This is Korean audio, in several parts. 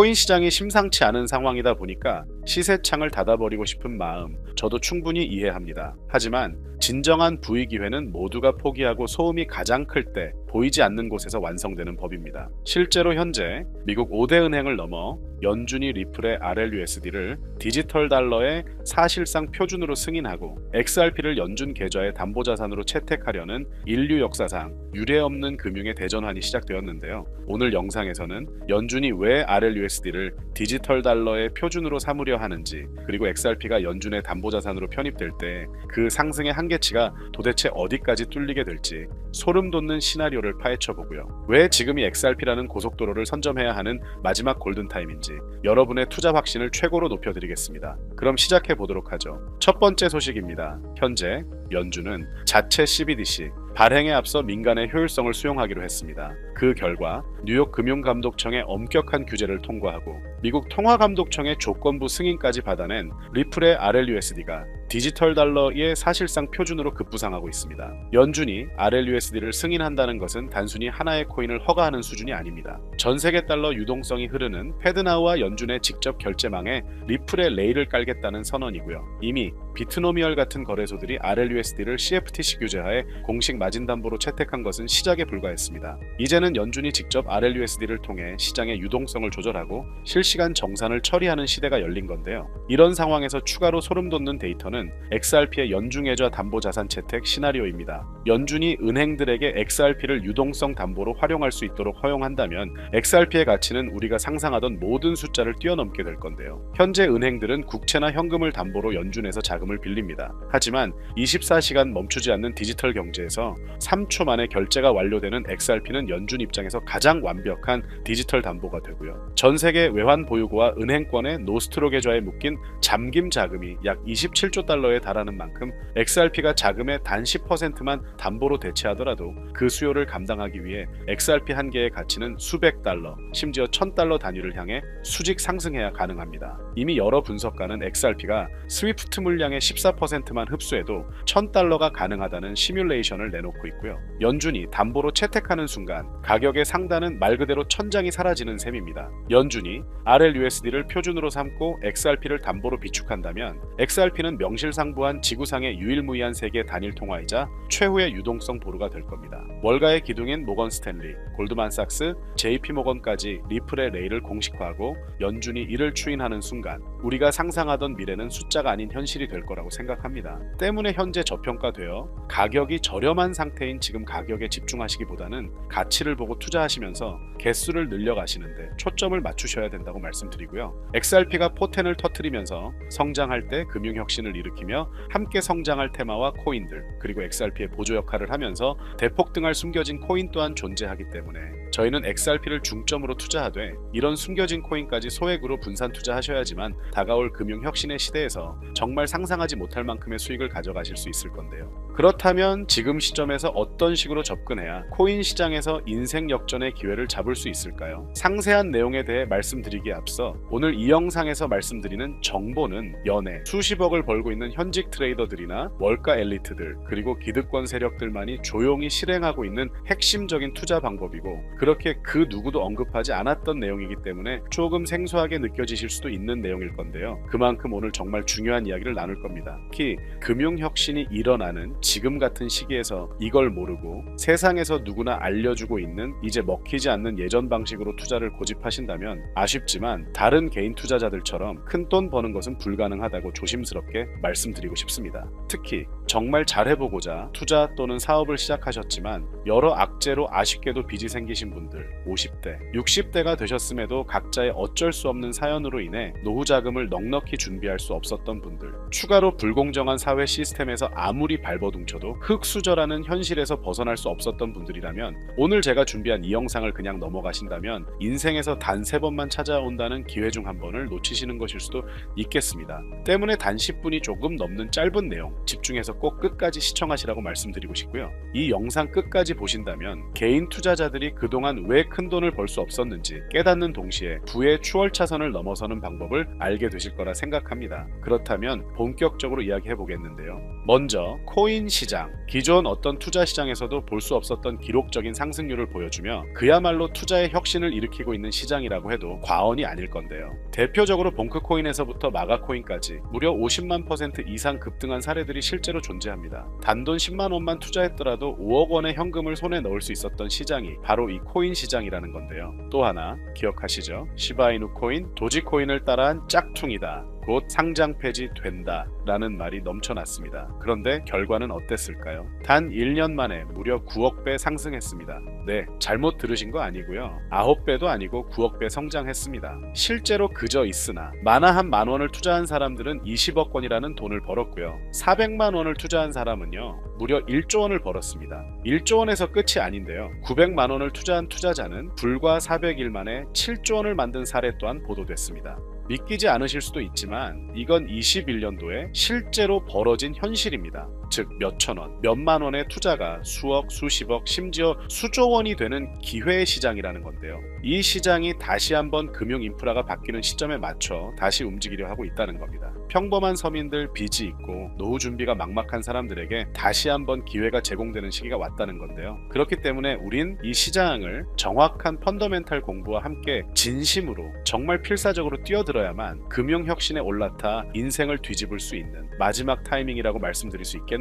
코인 시장이 심상치 않은 상황이다 보니까 시세창을 닫아버리고 싶은 마음 저도 충분히 이해합니다. 하지만 진정한 부의 기회는 모두가 포기하고 소음이 가장 클 때 보이지 않는 곳에서 완성되는 법입니다. 실제로 현재 미국 5대 은행을 넘어 연준이 리플의 RLUSD를 디지털 달러의 사실상 표준으로 승인하고 XRP를 연준 계좌의 담보자산으로 채택하려는 인류 역사상 유례없는 금융의 대전환이 시작되었는데요. 오늘 영상에서는 연준이 왜 RLUSD를 디지털 달러의 표준으로 삼으려 하는지, 그리고 XRP가 연준의 담보자산으로 편입될 때 그 상승의 한계치가 도대체 어디까지 뚫리게 될지 소름 돋는 시나리오를 파헤쳐 보고요. 왜 지금이 XRP라는 고속도로를 선점해야 하는 마지막 골든타임인지 여러분의 투자 확신을 최고로 높여드리겠습니다. 그럼 시작해 보도록 하죠. 첫 번째 소식입니다. 현재 연준은 자체 CBDC 발행에 앞서 민간의 효율성을 수용하기로 했습니다. 그 결과 뉴욕 금융감독청의 엄격한 규제를 통과하고 미국 통화감독청의 조건부 승인까지 받아낸 리플의 RLUSD가 디지털 달러의 사실상 표준으로 급부상하고 있습니다. 연준이 RLUSD를 승인한다는 것은 단순히 하나의 코인을 허가하는 수준이 아닙니다. 전 세계 달러 유동성이 흐르는 페드나우와 연준의 직접 결제망에 리플의 레일을 깔겠다는 선언이고요. 이미 비트노미얼 같은 거래소들이 RLUSD를 CFTC 규제하에 공식 마진담보로 채택한 것은 시작에 불과했습니다. 이제는 연준이 직접 RLUSD를 통해 시장의 유동성을 조절하고 실시간 정산을 처리하는 시대가 열린 건데요. 이런 상황에서 추가로 소름 돋는 데이터는 XRP의 연중계좌 담보자산 채택 시나리오입니다. 연준이 은행들에게 XRP를 유동성 담보로 활용할 수 있도록 허용한다면 XRP의 가치는 우리가 상상하던 모든 숫자를 뛰어넘게 될 건데요. 현재 은행들은 국채나 현금을 담보로 연준에서 자금을 빌립니다. 하지만 24시간 멈추지 않는 디지털 경제에서 3초 만에 결제가 완료되는 XRP는 연준 입장에서 가장 완벽한 디지털 담보가 되고요. 전 세계 외환 보유고와 은행권의 노스트로 계좌에 묶인 잠김 자금이 약 27조 달러에 달하는 만큼 XRP가 자금의 단 10%만 담보로 대체하더라도 그 수요를 감당하기 위해 XRP 한 개의 가치는 수백 달러, 심지어 1000달러 단위를 향해 수직 상승해야 가능합니다. 이미 여러 분석가는 XRP가 스위프트 물량의 14%만 흡수해도 1000달러가 가능하다는 시뮬레이션을 내놓고 있고요. 연준이 담보로 채택하는 순간 가격의 상단은 말 그대로 천장이 사라지는 셈입니다. 연준이 RLUSD를 표준으로 삼고 XRP를 담보로 비축한다면 XRP는 명실상부한 지구상의 유일무이한 세계 단일 통화이자 최후의 유동성 보루가 될 겁니다. 월가의 기둥인 모건 스탠리, 골드만삭스, JP모건까지 리플의 레일을 공식화하고 연준이 이를 추인하는 순간 우리가 상상하던 미래는 숫자가 아닌 현실이 될 거라고 생각합니다. 때문에 현재 저평가되어 가격이 저렴한 상태인 지금 가격에 집중하시기보다는 가치를 보고 투자하시면서 개수를 늘려가시는데 초점을 맞추셔야 된다고 말씀드리고요. XRP가 포텐을 터뜨리면서 성장할 때 금융혁신을 일으키며 함께 성장할 테마와 코인들, 그리고 XRP의 보조 역할을 하면서 대폭등할 숨겨진 코인 또한 존재하기 때문에 저희는 XRP를 중점으로 투자하되 이런 숨겨진 코인까지 소액으로 분산 투자하셔야지만 다가올 금융혁신의 시대에서 정말 상상하지 못할 만큼의 수익을 가져가실 수 있을 건데요. 그렇다면 지금 시점에서 어떤 식으로 접근해야 코인 시장에서 인생 역전의 기회를 잡을 수 있을까요? 상세한 내용에 대해 말씀드리기에 앞서 오늘 이 영상에서 말씀드리는 정보는 연애 수십억을 벌고 있는 현직 트레이더들이나 월가 엘리트들, 그리고 기득권 세력들만이 조용히 실행하고 있는 핵심적인 투자 방법이고 그렇게 그 누구도 언급하지 않았던 내용이기 때문에 조금 생소하게 느껴지실 수도 있는 내용일 건데요. 그만큼 오늘 정말 중요한 이야기를 나눌 겁니다. 특히 금융혁신이 일어나는 지금 같은 시기에서 이걸 모르고 세상에서 누구나 알려주고 있는 이제 먹히지 않는 예전 방식으로 투자를 고집하신다면 아쉽지만 다른 개인 투자자들처럼 큰 돈 버는 것은 불가능하다고 조심스럽게 말씀드리고 싶습니다. 특히 정말 잘해보고자 투자 또는 사업을 시작하셨지만 여러 악재로 아쉽게도 빚이 생기신 분들, 50대, 60대가 되셨음에도 각자의 어쩔 수 없는 사연으로 인해 노후 자금을 넉넉히 준비할 수 없었던 분들, 추가로 불공정한 사회 시스템에서 아무리 발버둥쳐도 흙수저라는 현실에서 벗어날 수 없었던 분들이라면 오늘 제가 준비한 이 영상을 그냥 넘어가신다면 인생에서 단 3번만 찾아온다는 기회 중 한 번을 놓치시는 것일 수도 있겠습니다. 때문에 단 10분이 조금 넘는 짧은 내용 집중해서 꼭 끝까지 시청하시라고 말씀드리고 싶고요. 이 영상 끝까지 보신다면 개인 투자자들이 그동안 왜 큰 돈을 벌 수 없었는지 깨닫는 동시에 부의 추월차선을 넘어서는 방법을 알게 되실 거라 생각합니다. 그렇다면 본격적으로 이야기해 보겠는데요. 먼저 코인 시장, 기존 어떤 투자 시장에서도 볼 수 없었던 기록적인 상승률을 보여주며 그야말로 투자의 혁신을 일으키고 있는 시장이라고 해도 과언이 아닐 건데요. 대표적으로 봉크코인에서부터 마가코인까지 무려 50만 % 이상 급등한 사례들이 실제로 존재합니다. 단돈 10만 원만 투자했더라도 5억 원의 현금을 손에 넣을 수 있었던 시장이 바로 이 코인 시장이라는 건데요. 또 하나 기억하시죠? 시바이누 코인, 도지코인을 따라한 짝퉁이다. 곧 상장 폐지된다 라는 말이 넘쳐났습니다. 그런데 결과는 어땠을까요? 단 1년 만에 무려 9억 배 상승했습니다. 네, 잘못 들으신 거 아니고요. 9배도 아니고 9억 배 성장했습니다. 실제로 그저 있으나 만화 한 만 원을 투자한 사람들은 20억 원이라는 돈을 벌었고요. 400만 원을 투자한 사람은요. 무려 1조 원을 벌었습니다. 1조 원에서 끝이 아닌데요. 900만 원을 투자한 투자자는 불과 400일 만에 7조 원을 만든 사례 또한 보도됐습니다. 믿기지 않으실 수도 있지만 이건 21년도에 실제로 벌어진 현실입니다. 즉 몇천 원, 몇만 원의 투자가 수억, 수십억, 심지어 수조 원이 되는 기회의 시장이라는 건데요. 이 시장이 다시 한번 금융 인프라가 바뀌는 시점에 맞춰 다시 움직이려 하고 있다는 겁니다. 평범한 서민들, 빚이 있고 노후 준비가 막막한 사람들에게 다시 한번 기회가 제공되는 시기가 왔다는 건데요. 그렇기 때문에 우린 이 시장을 정확한 펀더멘탈 공부와 함께 진심으로 정말 필사적으로 뛰어들어야만 금융 혁신에 올라타 인생을 뒤집을 수 있는 마지막 타이밍이라고 말씀드릴 수 있겠는데요.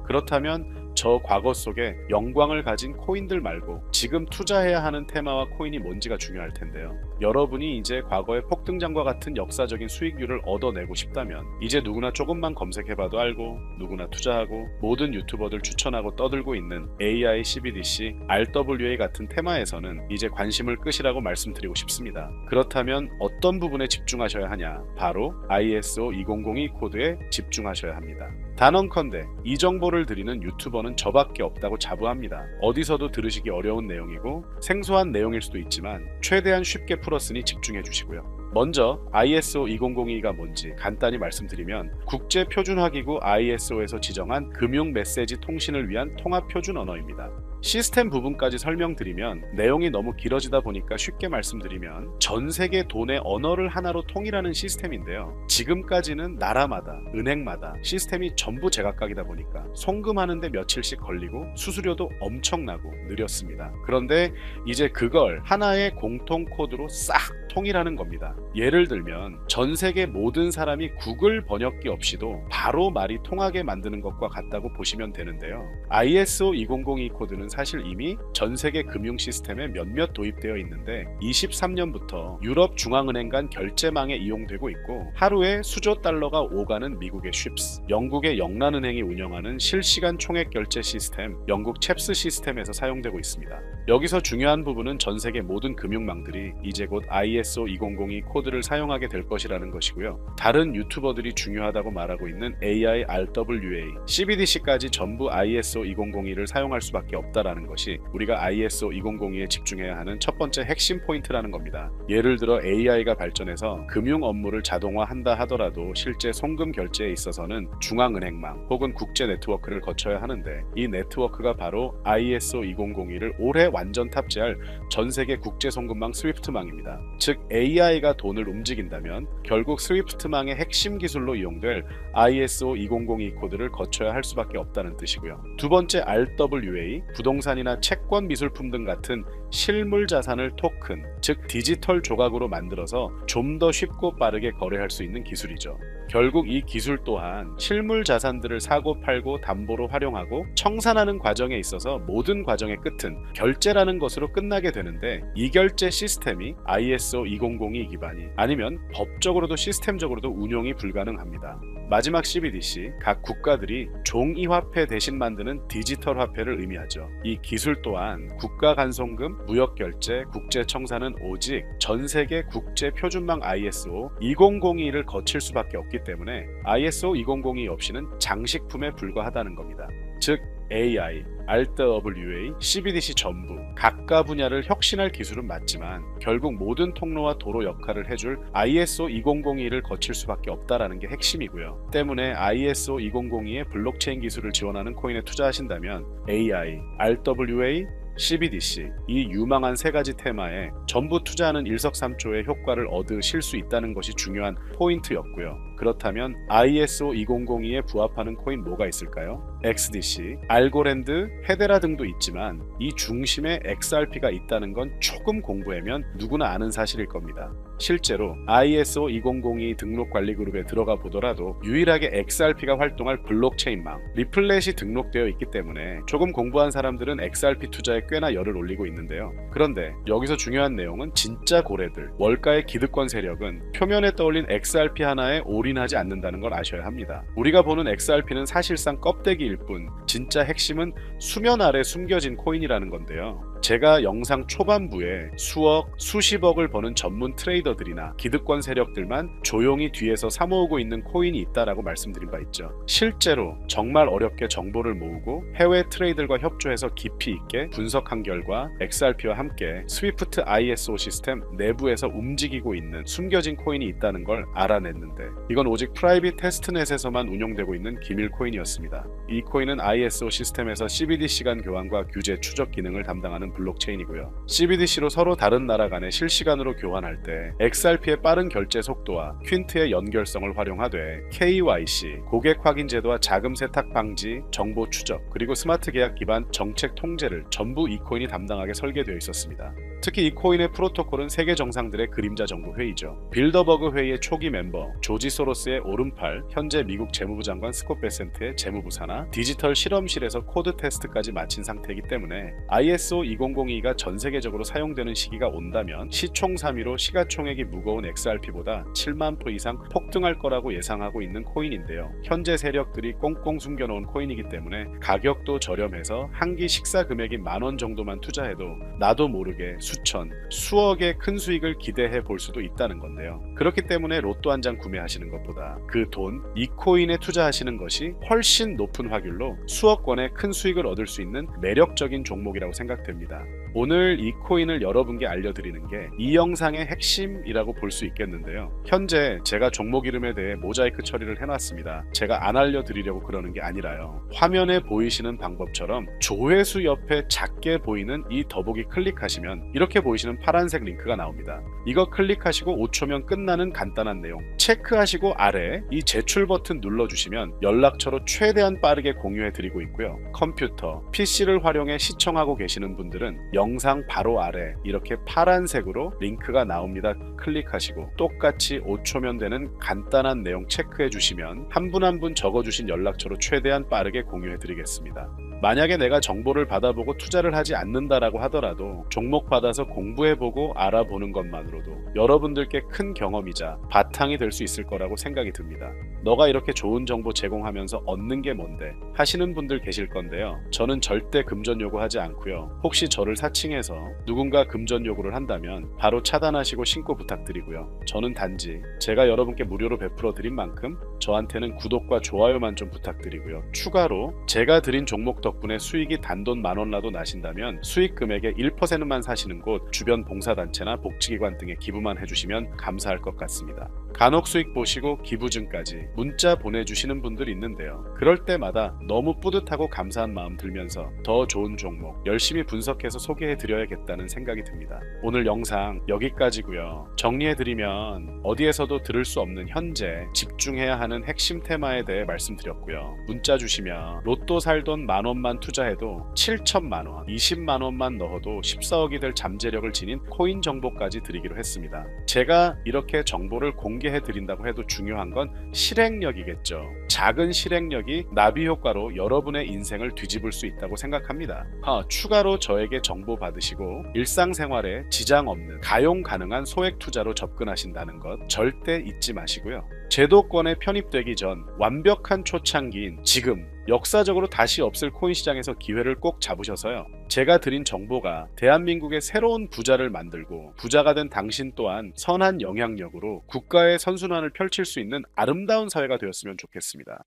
그렇다면 저 과거 속에 영광을 가진 코인들 말고 지금 투자해야 하는 테마와 코인이 뭔지가 중요할 텐데요. 여러분이 이제 과거의 폭등장과 같은 역사적인 수익률을 얻어내고 싶다면 이제 누구나 조금만 검색해봐도 알고 누구나 투자하고 모든 유튜버들 추천하고 떠들고 있는 AI, CBDC, RWA 같은 테마에서는 이제 관심을 끄시라고 말씀드리고 싶습니다. 그렇다면 어떤 부분에 집중하셔야 하냐? 바로 ISO 2002 코드에 집중하셔야 합니다. 단언컨대 이 정보를 드리는 유튜버는 저밖에 없다고 자부합니다. 어디서도 들으시기 어려운 내용이고 생소한 내용일 수도 있지만 최대한 쉽게 풀었으니 집중해 주시고요. 먼저 ISO 2002가 뭔지 간단히 말씀드리면 국제표준화기구 ISO에서 지정한 금융 메시지 통신을 위한 통합표준 언어입니다. 시스템 부분까지 설명드리면 내용이 너무 길어지다 보니까 쉽게 말씀드리면 전 세계 돈의 언어를 하나로 통일하는 시스템인데요. 지금까지는 나라마다 은행마다 시스템이 전부 제각각이다 보니까 송금하는데 며칠씩 걸리고 수수료도 엄청나고 느렸습니다. 그런데 이제 그걸 하나의 공통 코드로 싹 통일하는 겁니다. 예를 들면 전 세계 모든 사람이 구글 번역기 없이도 바로 말이 통하게 만드는 것과 같다고 보시면 되는데요. ISO 2002 코드는 사실 이미 전 세계 금융 시스템에 몇몇 도입되어 있는데 23년부터 유럽 중앙은행 간 결제망에 이용되고 있고 하루에 수조 달러가 오가는 미국의 쉽스, 영국의 영란은행이 운영하는 실시간 총액 결제 시스템 영국 챕스 시스템에서 사용되고 있습니다. 여기서 중요한 부분은 전 세계 모든 금융망들이 이제 곧 ISO 2002 코드를 사용하게 될 것이라는 것이고요. 다른 유튜버들이 중요하다고 말하고 있는 AI, RWA, CBDC까지 전부 ISO 2002를 사용할 수밖에 없다라는 것이 우리가 ISO 2002에 집중해야 하는 첫 번째 핵심 포인트라는 겁니다. 예를 들어 AI가 발전해서 금융 업무를 자동화한다 하더라도 실제 송금 결제에 있어서는 중앙은행망 혹은 국제 네트워크를 거쳐야 하는데 이 네트워크가 바로 ISO 2002를 올해 완전 탑재할 전 세계 국제 송금망 스위프트망입니다. 즉 AI가 돈을 움직인다면 결국 스위프트망의 핵심 기술로 이용될 ISO 2002 코드를 거쳐야 할 수밖에 없다는 뜻이고요. 두 번째 RWA, 부동산이나 채권 미술품 등 같은 실물 자산을 토큰, 즉 디지털 조각으로 만들어서 좀 더 쉽고 빠르게 거래할 수 있는 기술이죠. 결국 이 기술 또한 실물 자산들을 사고 팔고 담보로 활용하고 청산하는 과정에 있어서 모든 과정의 끝은 결제라는 것으로 끝나게 되는데 이 결제 시스템이 ISO 2002 기반이 아니면 법적으로도 시스템적으로도 운용이 불가능합니다. 마지막 CBDC, 각 국가들이 종이화폐 대신 만드는 디지털 화폐를 의미하죠. 이 기술 또한 국가 간송금, 무역결제, 국제청산은 오직 전 세계 국제표준망 ISO 2002를 거칠 수밖에 없기 때문에 ISO 2002 없이는 장식품에 불과하다는 겁니다. 즉 AI, RWA, CBDC 전부 각각 분야를 혁신할 기술은 맞지만 결국 모든 통로와 도로 역할을 해줄 ISO 2002를 거칠 수밖에 없다라는 게 핵심이고요. 때문에 ISO 2002의 블록체인 기술을 지원하는 코인에 투자하신다면 AI, RWA, CBDC, 이 유망한 세 가지 테마에 전부 투자하는 일석삼조의 효과를 얻으실 수 있다는 것이 중요한 포인트였고요. 그렇다면 ISO 2002에 부합하는 코인 뭐가 있을까요? XDC, 알고랜드, 헤데라 등도 있지만 이 중심에 XRP가 있다는 건 조금 공부하면 누구나 아는 사실일 겁니다. 실제로 ISO 2002 등록 관리 그룹에 들어가 보더라도 유일하게 XRP가 활동할 블록체인망 리플렛이 등록되어 있기 때문에 조금 공부한 사람들은 XRP 투자에 꽤나 열을 올리고 있는데요. 그런데 여기서 중요한 내용은 진짜 고래들, 월가의 기득권 세력은 표면에 떠올린 XRP 하나에 올인하지 않는다는 걸 아셔야 합니다. 우리가 보는 XRP는 사실상 껍데기일 뿐 진짜 핵심은 수면 아래 숨겨진 코인이라는 건데요. 제가 영상 초반부에 수억, 수십억을 버는 전문 트레이더들이나 기득권 세력들만 조용히 뒤에서 사모으고 있는 코인이 있다라고 말씀드린 바 있죠. 실제로 정말 어렵게 정보를 모으고 해외 트레이더들과 협조해서 깊이 있게 분석한 결과 XRP와 함께 스위프트 ISO 시스템 내부에서 움직이고 있는 숨겨진 코인이 있다는 걸 알아냈는데 이건 오직 프라이빗 테스트넷에서만 운용되고 있는 기밀 코인이었습니다. 이 코인은 ISO 시스템에서 CBDC 간 교환과 규제 추적 기능을 담당하는 블록체인이고요. CBDC로 서로 다른 나라 간에 실시간으로 교환할 때 XRP의 빠른 결제 속도와 퀸트의 연결성을 활용하되 KYC, 고객 확인 제도와 자금 세탁 방지, 정보 추적, 그리고 스마트 계약 기반 정책 통제를 전부 이 코인이 담당하게 설계되어 있었습니다. 특히 이 코인의 프로토콜은 세계 정상들의 그림자 정부 회의죠. 빌더버그 회의의 초기 멤버 조지 소로스의 오른팔, 현재 미국 재무부 장관 스콧 베센트의 재무부 산하, 디지털 실험실에서 코드 테스트까지 마친 상태이기 때문에 ISO 2002가 전 세계적으로 사용되는 시기가 온다면 시총삼위로 시가총액이 무거운 XRP보다 7만 표 이상 폭등할 거라고 예상하고 있는 코인인데요. 현재 세력들이 꽁꽁 숨겨놓은 코인이기 때문에 가격도 저렴해서 한 끼 식사 금액이 10,000원 정도만 투자해도 나도 모르게 수천, 수억의 큰 수익을 기대해 볼 수도 있다는 건데요. 그렇기 때문에 로또 한 장 구매하시는 것보다 그 돈, 이 코인에 투자하시는 것이 훨씬 높은 확률로 수억 원의 큰 수익을 얻을 수 있는 매력적인 종목이라고 생각됩니다. 오늘 이 코인을 여러분께 알려드리는 게 이 영상의 핵심이라고 볼 수 있겠는데요. 현재 제가 종목 이름에 대해 모자이크 처리를 해놨습니다. 제가 안 알려드리려고 그러는 게 아니라요. 화면에 보이시는 방법처럼 조회수 옆에 작게 보이는 이 더보기 클릭하시면 이렇게 보이시는 파란색 링크가 나옵니다. 이거 클릭하시고 5초면 끝나는 간단한 내용 체크하시고 아래 이 제출 버튼 눌러주시면 연락처로 최대한 빠르게 공유해드리고 있고요. 컴퓨터, PC를 활용해 시청하고 계시는 분들은 영상 바로 아래 이렇게 파란색으로 링크가 나옵니다. 클릭하시고 똑같이 5초면 되는 간단한 내용 체크해 주시면 한 분 한 분 적어주신 연락처로 최대한 빠르게 공유해 드리겠습니다. 만약에 내가 정보를 받아보고 투자를 하지 않는다라고 하더라도 종목 받아서 공부해보고 알아보는 것만으로도 여러분들께 큰 경험이자 바탕이 될 수 있을 거라고 생각이 듭니다. 너가 이렇게 좋은 정보 제공하면서 얻는 게 뭔데 하시는 분들 계실 건데요. 저는 절대 금전 요구하지 않고요. 혹시 저를 사칭해서 누군가 금전 요구를 한다면 바로 차단하시고 신고 부탁드리고요. 저는 단지 제가 여러분께 무료로 베풀어 드린 만큼 저한테는 구독과 좋아요만 좀 부탁드리고요. 추가로 제가 드린 종목 덕분에 수익이 단돈 10,000원라도 나신다면 수익 금액의 1%만 사시는 곳 주변 봉사단체나 복지기관 등에 기부만 해주시면 감사할 것 같습니다. 간혹 수익 보시고 기부증까지 문자 보내주시는 분들이 있는데요. 그럴 때마다 너무 뿌듯하고 감사한 마음 들면서 더 좋은 종목 열심히 분석해서 소개해드려야겠다는 생각이 듭니다. 오늘 영상 여기까지고요. 정리해드리면 어디에서도 들을 수 없는 현재 집중해야 하는 핵심 테마에 대해 말씀드렸고요. 문자 주시면 로또 살 돈 10,000원만 투자해도 7,000만원, 20만원만 넣어도 14억이 될 잠재력을 지닌 코인 정보까지 드리기로 했습니다. 제가 이렇게 정보를 공개해드린다고 해도 중요한 건 실행력이겠죠. 작은 실행력이 나비 효과로 여러분의 인생을 뒤집을 수 있다고 생각합니다. 추가로 저에게 정보 받으시고 일상생활에 지장 없는 가용 가능한 소액 투자로 접근하신다는 것 절대 잊지 마시고요. 제도권에 편입되기 전 완벽한 초창기인 지금 역사적으로 다시 없을 코인 시장에서 기회를 꼭 잡으셔서요. 제가 드린 정보가 대한민국의 새로운 부자를 만들고 부자가 된 당신 또한 선한 영향력으로 국가의 선순환을 펼칠 수 있는 아름다운 사회가 되었으면 좋겠습니다.